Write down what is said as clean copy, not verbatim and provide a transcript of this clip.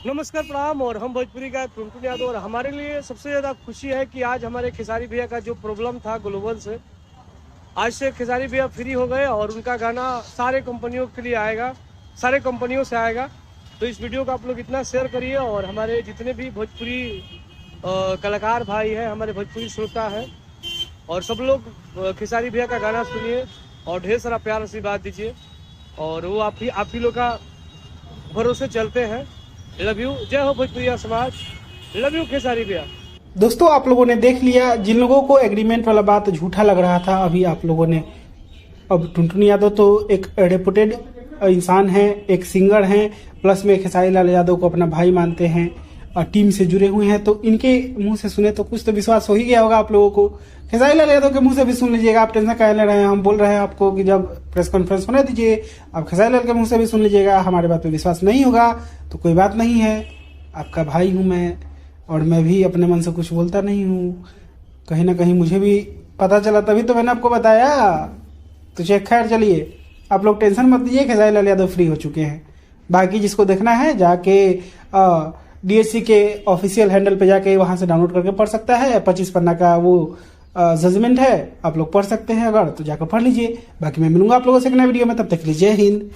नमस्कार प्रणाम। और हम भोजपुरी का टुनटुन यादव। और हमारे लिए सबसे ज़्यादा खुशी है कि आज हमारे खेसारी भैया का जो प्रॉब्लम था ग्लोबल से, आज से खेसारी भैया फ्री हो गए और उनका गाना सारे कंपनियों के लिए आएगा, सारे कंपनियों से आएगा। तो इस वीडियो को आप लोग इतना शेयर करिए और हमारे जितने भी भोजपुरी कलाकार भाई हैं, हमारे भोजपुरी श्रोता हैं, और सब लोग खेसारी भैया का गाना सुनिए और ढेर सारा प्यार आशीर्वाद दीजिए। और वो आप ही लोग का भरोसे चलते हैं। Love you. जय हो भोजपुरिया समाज। लव यू खेसारी भैया। दोस्तों, आप लोगों ने देख लिया, जिन लोगों को एग्रीमेंट वाला बात झूठा लग रहा था, अभी आप लोगों ने, अब टुनटुन यादव तो एक रेपुटेड इंसान है, एक सिंगर हैं, प्लस में खेसारी लाल यादव को अपना भाई मानते हैं और टीम से जुड़े हुए हैं, तो इनके मुंह से सुने तो कुछ तो विश्वास हो ही गया होगा आप लोगों को। खेसारी लाल यादव के मुंह से भी सुन लीजिएगा, आप टेंशन काहे ले रहे हैं। हम बोल रहे हैं आपको कि जब प्रेस कॉन्फ्रेंस होने दीजिए, आप खेसारी लाल के मुंह से भी सुन लीजिएगा। हमारे बात पे विश्वास नहीं होगा तो कोई बात नहीं है, आपका भाई हूं मैं, और मैं भी अपने मन से कुछ बोलता नहीं हूँ। कहीं ना कहीं मुझे भी पता चला, तभी तो मैंने आपको बताया। तो खैर चलिए, आप लोग टेंशन मत लीजिए, खेसारी लाल यादव फ्री हो चुके हैं। बाकी जिसको देखना है जाके डीएससी के ऑफिशियल हैंडल पे जाके वहां से डाउनलोड करके पढ़ सकता है। 25 पन्ना का वो जजमेंट है, आप लोग पढ़ सकते हैं, अगर तो जाकर पढ़ लीजिए। बाकी मैं मिलूंगा आप लोगों से एक नए वीडियो में, तब तक के लिए जय हिंद।